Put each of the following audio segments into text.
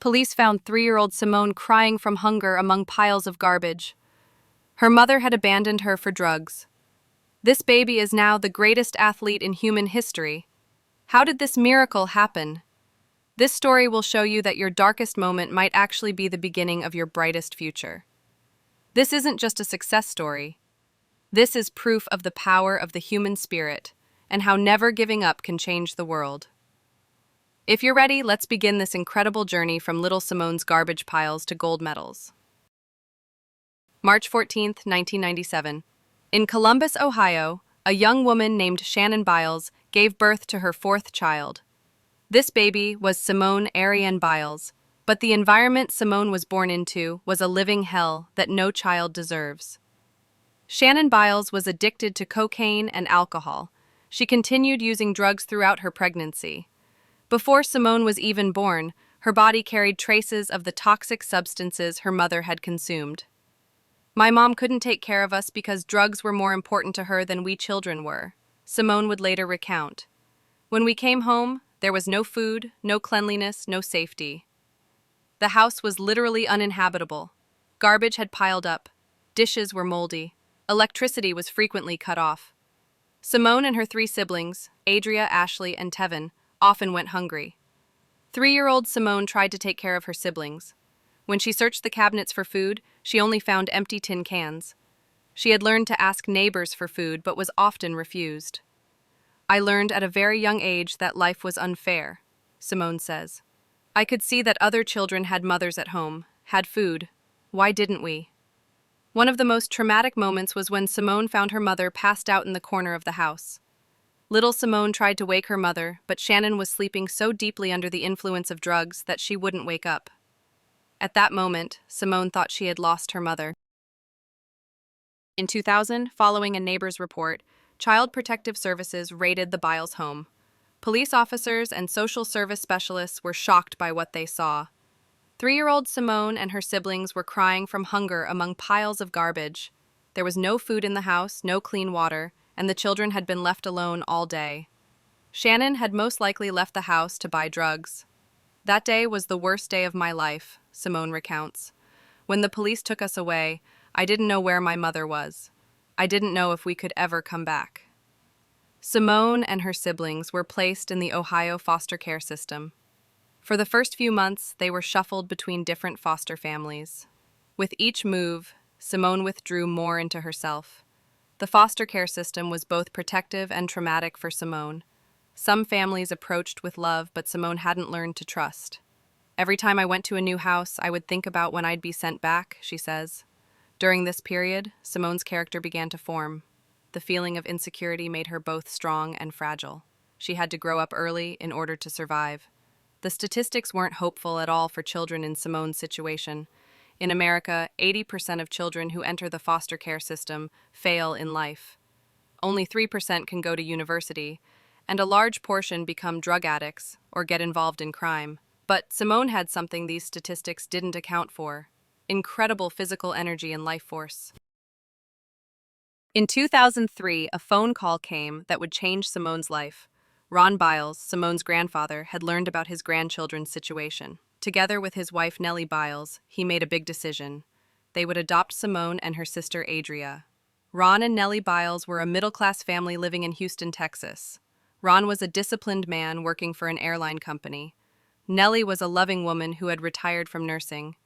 Police found 3-year-old Simone crying from hunger among piles of garbage. Her mother had abandoned her for drugs. This baby is now the greatest athlete in human history. How did this miracle happen? This story will show you that your darkest moment might actually be the beginning of your brightest future. This isn't just a success story. This is proof of the power of the human spirit and how never giving up can change the world. If you're ready, let's begin this incredible journey from little Simone's garbage piles to gold medals. March 14, 1997. In Columbus, Ohio, a young woman named Shannon Biles gave birth to her 4th child. This baby was Simone Ariane Biles, but the environment Simone was born into was a living hell that no child deserves. Shannon Biles was addicted to cocaine and alcohol. She continued using drugs throughout her pregnancy. Before Simone was even born, her body carried traces of the toxic substances her mother had consumed. "My mom couldn't take care of us because drugs were more important to her than we children were," Simone would later recount. "When we came home, there was no food, no cleanliness, no safety. The house was literally uninhabitable. Garbage had piled up. Dishes were moldy. Electricity was frequently cut off. Simone and her 3 siblings, Adria, Ashley, and Tevin, often went hungry. 3-year-old Simone tried to take care of her siblings. When she searched the cabinets for food, she only found empty tin cans. She had learned to ask neighbors for food but was often refused. "I learned at a very young age that life was unfair," Simone says. "I could see that other children had mothers at home, had food. Why didn't we?" One of the most traumatic moments was when Simone found her mother passed out in the corner of the house. Little Simone tried to wake her mother, but Shannon was sleeping so deeply under the influence of drugs that she wouldn't wake up. At that moment, Simone thought she had lost her mother. In 2000, following a neighbor's report, Child Protective Services raided the Biles home. Police officers and social service specialists were shocked by what they saw. 3-year-old Simone and her siblings were crying from hunger among piles of garbage. There was no food in the house, no clean water, and the children had been left alone all day. Shannon had most likely left the house to buy drugs. "That day was the worst day of my life," Simone recounts. "When the police took us away, I didn't know where my mother was. I didn't know if we could ever come back." Simone and her siblings were placed in the Ohio foster care system. For the first few months, they were shuffled between different foster families. With each move, Simone withdrew more into herself. The foster care system was both protective and traumatic for Simone. Some families approached with love, but Simone hadn't learned to trust. "Every time I went to a new house, I would think about when I'd be sent back," she says. During this period, Simone's character began to form. The feeling of insecurity made her both strong and fragile. She had to grow up early in order to survive. The statistics weren't hopeful at all for children in Simone's situation. In America, 80% of children who enter the foster care system fail in life. Only 3% can go to university, and a large portion become drug addicts or get involved in crime. But Simone had something these statistics didn't account for: incredible physical energy and life force. In 2003, a phone call came that would change Simone's life. Ron Biles, Simone's grandfather, had learned about his grandchildren's situation. Together with his wife Nellie Biles, he made a big decision. They would adopt Simone and her sister Adria. Ron and Nellie Biles were a middle-class family living in Houston, Texas. Ron was a disciplined man working for an airline company. Nellie was a loving woman who had retired from nursing.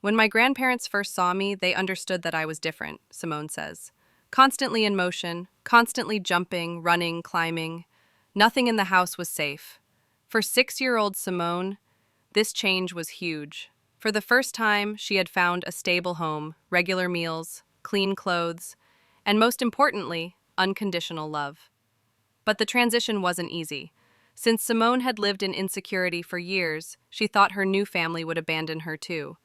"When my grandparents first saw me, they understood that I was different," Simone says. "Constantly in motion, constantly jumping, running, climbing. Nothing in the house was safe." For 6-year-old Simone, this change was huge. For the first time, she had found a stable home, regular meals, clean clothes, and most importantly, unconditional love. But the transition wasn't easy. Since Simone had lived in insecurity for years, she thought her new family would abandon her too.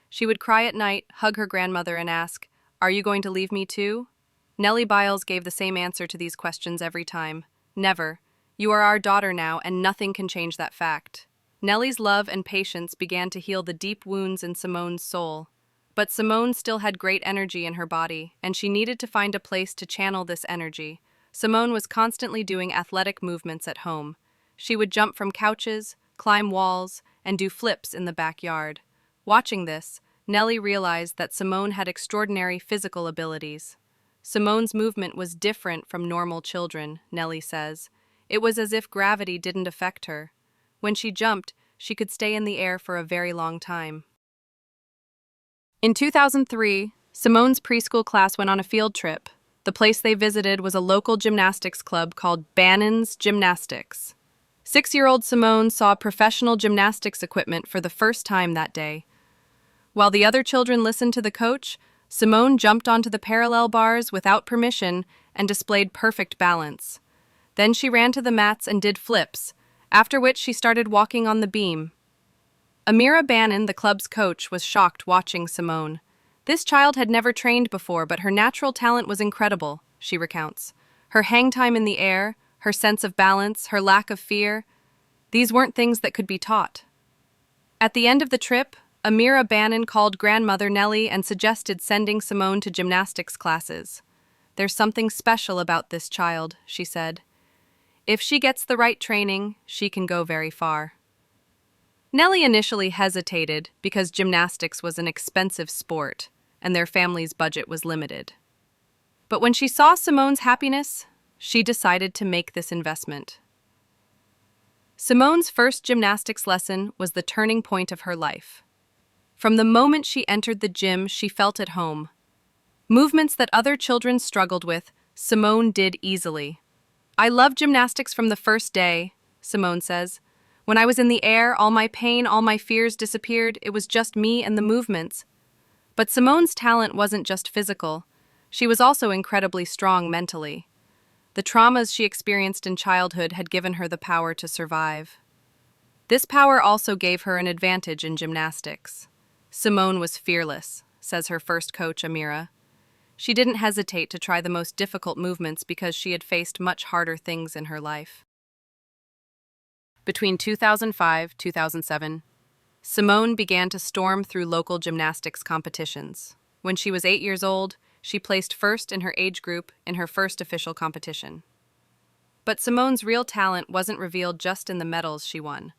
She would cry at night, hug her grandmother, and ask, "Are you going to leave me too?" Nellie Biles gave the same answer to these questions every time: "Never. You are our daughter now, and nothing can change that fact." Nellie's love and patience began to heal the deep wounds in Simone's soul. But Simone still had great energy in her body, and she needed to find a place to channel this energy. Simone was constantly doing athletic movements at home. She would jump from couches, climb walls, and do flips in the backyard. Watching this, Nellie realized that Simone had extraordinary physical abilities. Simone's movement was different from normal children, Nellie says. It was as if gravity didn't affect her. When she jumped, she could stay in the air for a very long time. In 2003, Simone's preschool class went on a field trip. The place they visited was a local gymnastics club called Bannon's Gymnastics. 6-year-old Simone saw professional gymnastics equipment for the first time that day. While the other children listened to the coach, Simone jumped onto the parallel bars without permission and displayed perfect balance. Then she ran to the mats and did flips, after which she started walking on the beam. Amira Bannon, the club's coach, was shocked watching Simone. This child had never trained before, but her natural talent was incredible, she recounts. Her hang time in the air, her sense of balance, her lack of fear, these weren't things that could be taught. At the end of the trip, Amira Bannon called grandmother Nellie and suggested sending Simone to gymnastics classes. "There's something special about this child," she said. "If she gets the right training, she can go very far." Nellie initially hesitated because gymnastics was an expensive sport and their family's budget was limited. But when she saw Simone's happiness, she decided to make this investment. Simone's first gymnastics lesson was the turning point of her life. From the moment she entered the gym, she felt at home. Movements that other children struggled with, Simone did easily. "I loved gymnastics from the first day," Simone says. "When I was in the air, all my pain, all my fears disappeared. It was just me and the movements." But Simone's talent wasn't just physical. She was also incredibly strong mentally. The traumas she experienced in childhood had given her the power to survive. This power also gave her an advantage in gymnastics. Simone was fearless, says her first coach, Amira. She didn't hesitate to try the most difficult movements because she had faced much harder things in her life. Between 2005 and 2007, Simone began to storm through local gymnastics competitions. When she was 8 years old, she placed first in her age group in her first official competition. But Simone's real talent wasn't revealed just in the medals she won,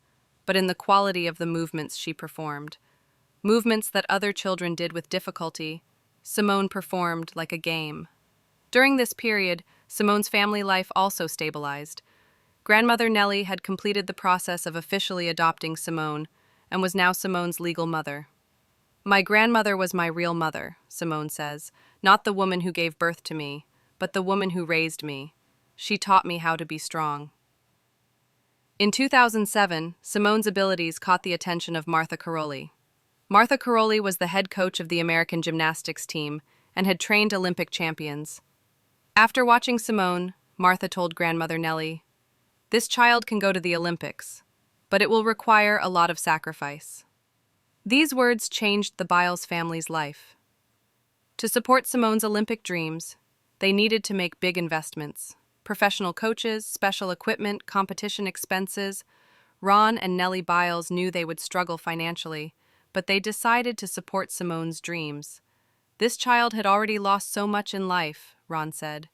but in the quality of the movements she performed. Movements that other children did with difficulty, Simone performed like a game. During this period, Simone's family life also stabilized. Grandmother Nellie had completed the process of officially adopting Simone and was now Simone's legal mother. "My grandmother was my real mother," Simone says, "not the woman who gave birth to me, but the woman who raised me. She taught me how to be strong." In 2007, Simone's abilities caught the attention of Martha Caroli. Martha Caroli was the head coach of the American gymnastics team and had trained Olympic champions. After watching Simone, Martha told grandmother Nellie, "This child can go to the Olympics, but it will require a lot of sacrifice." These words changed the Biles family's life. To support Simone's Olympic dreams, they needed to make big investments. Professional coaches, special equipment, competition expenses. Ron and Nellie Biles knew they would struggle financially, but they decided to support Simone's dreams. "This child had already lost so much in life," Ron said.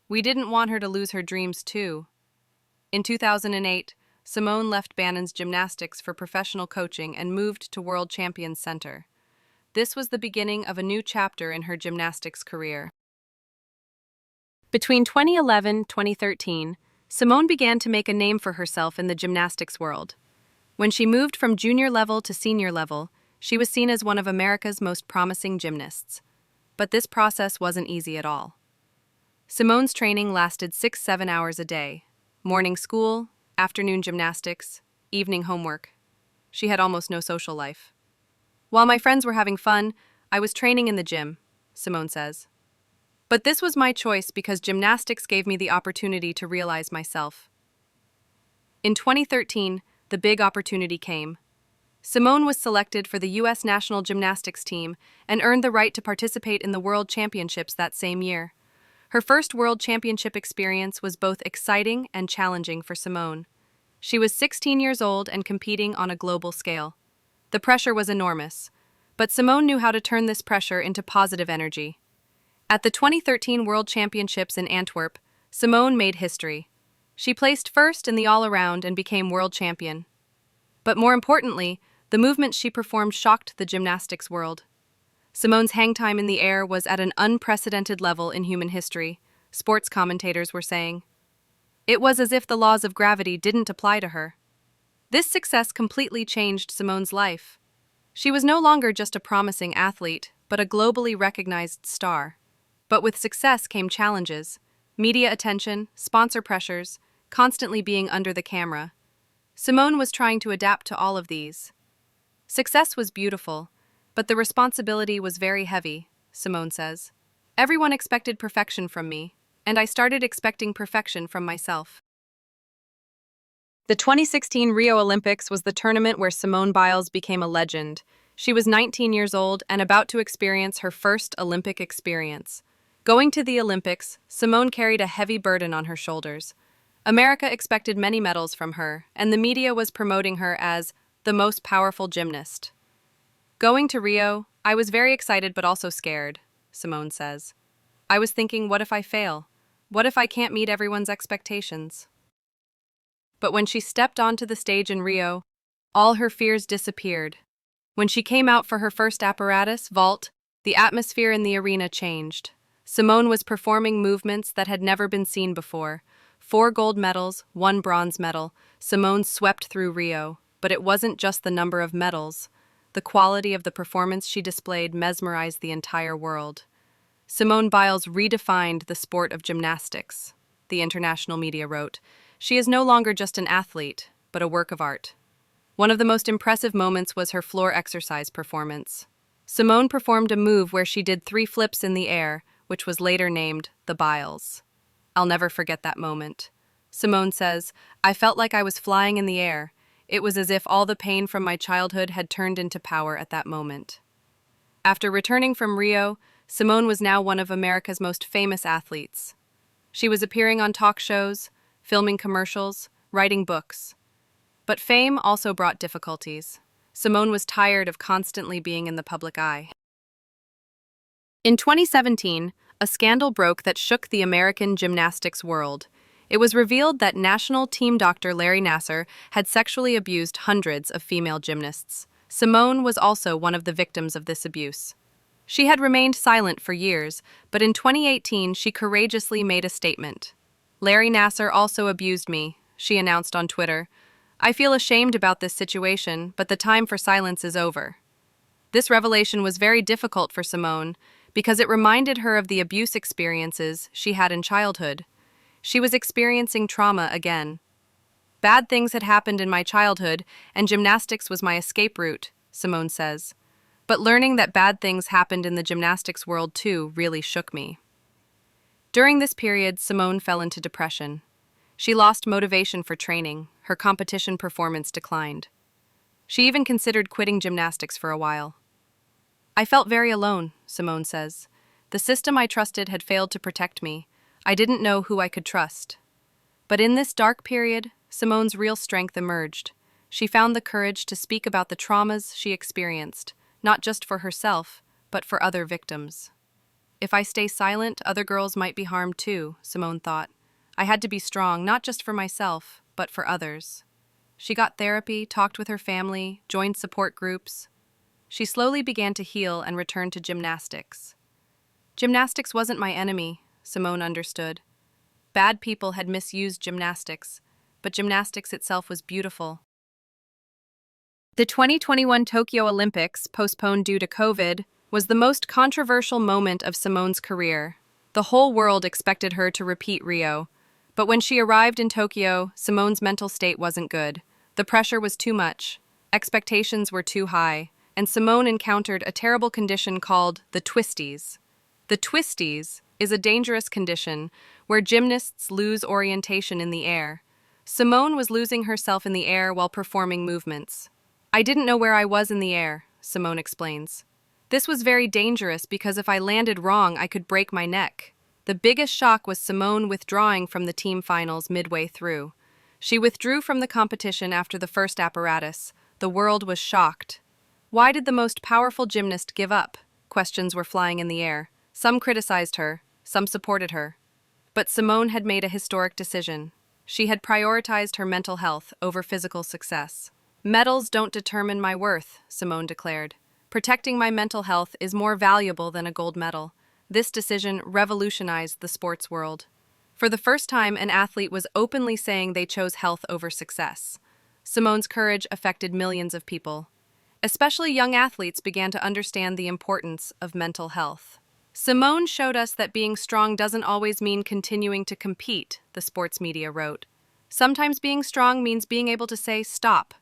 "We didn't want her to lose her dreams too." In 2008, Simone left Bannon's Gymnastics for professional coaching and moved to World Champions Center. This was the beginning of a new chapter in her gymnastics career. Between 2011 and 2013, Simone began to make a name for herself in the gymnastics world. When she moved from junior level to senior level, she was seen as one of America's most promising gymnasts. But this process wasn't easy at all. Simone's training lasted 6-7 hours a day. Morning school, afternoon gymnastics, evening homework. She had almost no social life. "While my friends were having fun, I was training in the gym," Simone says. "But this was my choice because gymnastics gave me the opportunity to realize myself." In 2013, the big opportunity came. Simone was selected for the U.S. national gymnastics team and earned the right to participate in the World Championships that same year. Her first World Championship experience was both exciting and challenging for Simone. She was 16 years old and competing on a global scale. The pressure was enormous, but Simone knew how to turn this pressure into positive energy. At the 2013 World Championships in Antwerp, Simone made history. She placed first in the all-around and became world champion. But more importantly, the movements she performed shocked the gymnastics world. Simone's hang time in the air was at an unprecedented level in human history, sports commentators were saying. It was as if the laws of gravity didn't apply to her. This success completely changed Simone's life. She was no longer just a promising athlete, but a globally recognized star. But with success came challenges: media attention, sponsor pressures, constantly being under the camera. Simone was trying to adapt to all of these. Success was beautiful, but the responsibility was very heavy, Simone says. Everyone expected perfection from me, and I started expecting perfection from myself. The 2016 Rio Olympics was the tournament where Simone Biles became a legend. She was 19 years old and about to experience her first Olympic experience. Going to the Olympics, Simone carried a heavy burden on her shoulders. America expected many medals from her, and the media was promoting her as the most powerful gymnast. Going to Rio, I was very excited but also scared, Simone says. I was thinking, what if I fail? What if I can't meet everyone's expectations? But when she stepped onto the stage in Rio, all her fears disappeared. When she came out for her first apparatus, vault, the atmosphere in the arena changed. Simone was performing movements that had never been seen before. 4 gold medals, 1 bronze medal. Simone swept through Rio, but it wasn't just the number of medals. The quality of the performance she displayed mesmerized the entire world. Simone Biles redefined the sport of gymnastics, the international media wrote. She is no longer just an athlete, but a work of art. One of the most impressive moments was her floor exercise performance. Simone performed a move where she did 3 flips in the air, which was later named the Biles. I'll never forget that moment. Simone says, I felt like I was flying in the air. It was as if all the pain from my childhood had turned into power at that moment. After returning from Rio, Simone was now one of America's most famous athletes. She was appearing on talk shows, filming commercials, writing books. But fame also brought difficulties. Simone was tired of constantly being in the public eye. In 2017, a scandal broke that shook the American gymnastics world. It was revealed that national team doctor Larry Nassar had sexually abused hundreds of female gymnasts. Simone was also one of the victims of this abuse. She had remained silent for years, but in 2018 she courageously made a statement. Larry Nassar also abused me, she announced on Twitter. I feel ashamed about this situation, but the time for silence is over. This revelation was very difficult for Simone because it reminded her of the abuse experiences she had in childhood. She was experiencing trauma again. Bad things had happened in my childhood, and gymnastics was my escape route, Simone says. But learning that bad things happened in the gymnastics world too really shook me. During this period, Simone fell into depression. She lost motivation for training. Her competition performance declined. She even considered quitting gymnastics for a while. I felt very alone, Simone says. The system I trusted had failed to protect me. I didn't know who I could trust. But in this dark period, Simone's real strength emerged. She found the courage to speak about the traumas she experienced, not just for herself, but for other victims. If I stay silent, other girls might be harmed too, Simone thought. I had to be strong, not just for myself, but for others. She got therapy, talked with her family, joined support groups. She slowly began to heal and returned to gymnastics. Gymnastics wasn't my enemy, Simone understood. Bad people had misused gymnastics, but gymnastics itself was beautiful. The 2021 Tokyo Olympics, postponed due to COVID, was the most controversial moment of Simone's career. The whole world expected her to repeat Rio. But when she arrived in Tokyo, Simone's mental state wasn't good. The pressure was too much. Expectations were too high. And Simone encountered a terrible condition called the twisties. The twisties is a dangerous condition where gymnasts lose orientation in the air. Simone was losing herself in the air while performing movements. I didn't know where I was in the air, Simone explains. This was very dangerous because if I landed wrong, I could break my neck. The biggest shock was Simone withdrawing from the team finals midway through. She withdrew from the competition after the first apparatus. The world was shocked. Why did the most powerful gymnast give up? Questions were flying in the air. Some criticized her, some supported her. But Simone had made a historic decision. She had prioritized her mental health over physical success. Medals don't determine my worth, Simone declared. Protecting my mental health is more valuable than a gold medal. This decision revolutionized the sports world. For the first time, an athlete was openly saying they chose health over success. Simone's courage affected millions of people. Especially young athletes began to understand the importance of mental health. Simone showed us that being strong doesn't always mean continuing to compete, the sports media wrote. Sometimes being strong means being able to say stop.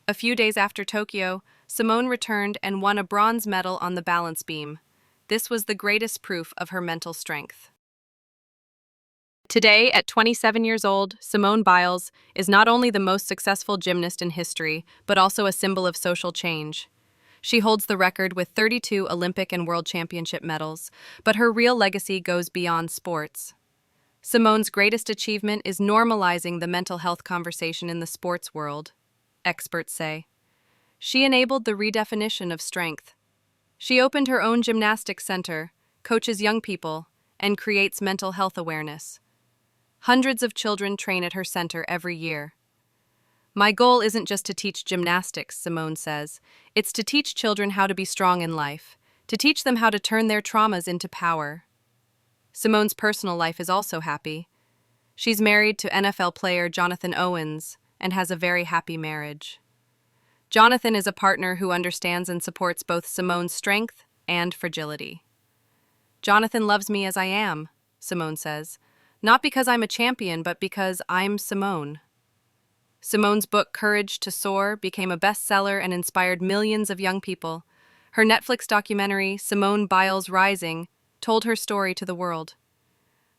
A few days after Tokyo, Simone returned and won a bronze medal on the balance beam. This was the greatest proof of her mental strength. Today, at 27 years old, Simone Biles is not only the most successful gymnast in history, but also a symbol of social change. She holds the record with 32 Olympic and World Championship medals, but her real legacy goes beyond sports. Simone's greatest achievement is normalizing the mental health conversation in the sports world, experts say. She enabled the redefinition of strength. She opened her own gymnastics center, coaches young people, and creates mental health awareness. Hundreds of children train at her center every year. My goal isn't just to teach gymnastics, Simone says. It's to teach children how to be strong in life, to teach them how to turn their traumas into power. Simone's personal life is also happy. She's married to NFL player Jonathan Owens and has a very happy marriage. Jonathan is a partner who understands and supports both Simone's strength and fragility. Jonathan loves me as I am, Simone says, not because I'm a champion, but because I'm Simone. Simone's book, Courage to Soar, became a bestseller and inspired millions of young people. Her Netflix documentary, Simone Biles Rising, told her story to the world.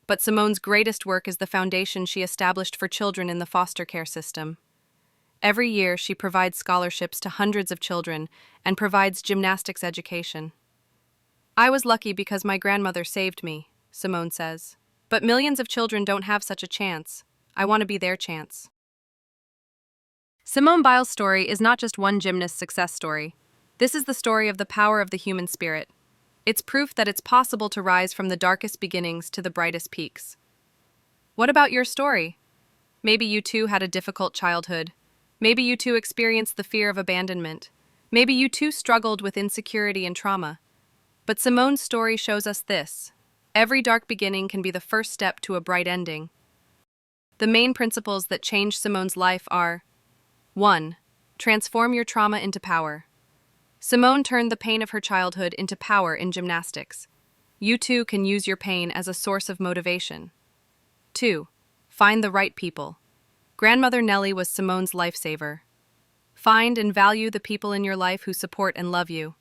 But Simone's greatest work is the foundation she established for children in the foster care system. Every year, she provides scholarships to hundreds of children and provides gymnastics education. I was lucky because my grandmother saved me, Simone says. But millions of children don't have such a chance. I want to be their chance. Simone Biles' story is not just one gymnast's success story. This is the story of the power of the human spirit. It's proof that it's possible to rise from the darkest beginnings to the brightest peaks. What about your story? Maybe you too had a difficult childhood. Maybe you too experienced the fear of abandonment. Maybe you too struggled with insecurity and trauma. But Simone's story shows us this. Every dark beginning can be the first step to a bright ending. The main principles that changed Simone's life are: 1. Transform your trauma into power. Simone turned the pain of her childhood into power in gymnastics. You too can use your pain as a source of motivation. 2. Find the right people. Grandmother Nellie was Simone's lifesaver. Find and value the people in your life who support and love you.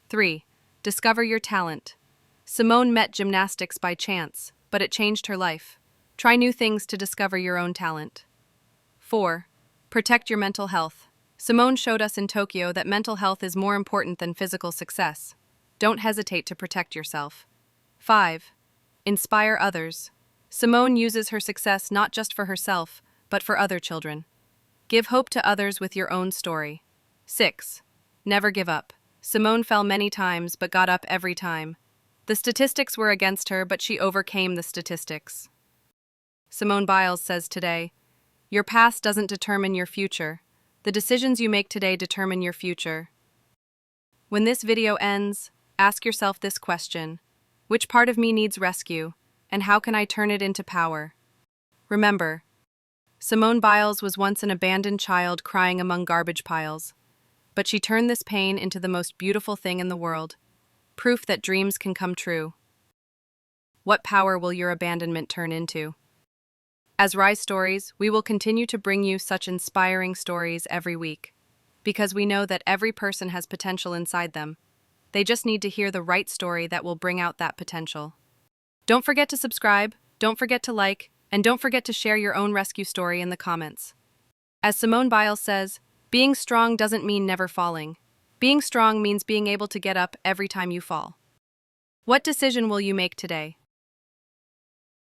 3. Discover your talent. Simone met gymnastics by chance, but it changed her life. Try new things to discover your own talent. 4. Protect your mental health. Simone showed us in Tokyo that mental health is more important than physical success. Don't hesitate to protect yourself. 5. Inspire others. Simone uses her success not just for herself, but for other children. Give hope to others with your own story. 6. Never give up. Simone fell many times but got up every time. The statistics were against her, but she overcame the statistics. Simone Biles says today, "Your past doesn't determine your future. The decisions you make today determine your future." When this video ends, ask yourself this question: which part of me needs rescue, and how can I turn it into power? Remember, Simone Biles was once an abandoned child crying among garbage piles, but she turned this pain into the most beautiful thing in the world, proof that dreams can come true. What power will your abandonment turn into? As Rise Stories, we will continue to bring you such inspiring stories every week, because we know that every person has potential inside them. They just need to hear the right story that will bring out that potential. Don't forget to subscribe, don't forget to like, and don't forget to share your own rescue story in the comments. As Simone Biles says, being strong doesn't mean never falling. Being strong means being able to get up every time you fall. What decision will you make today?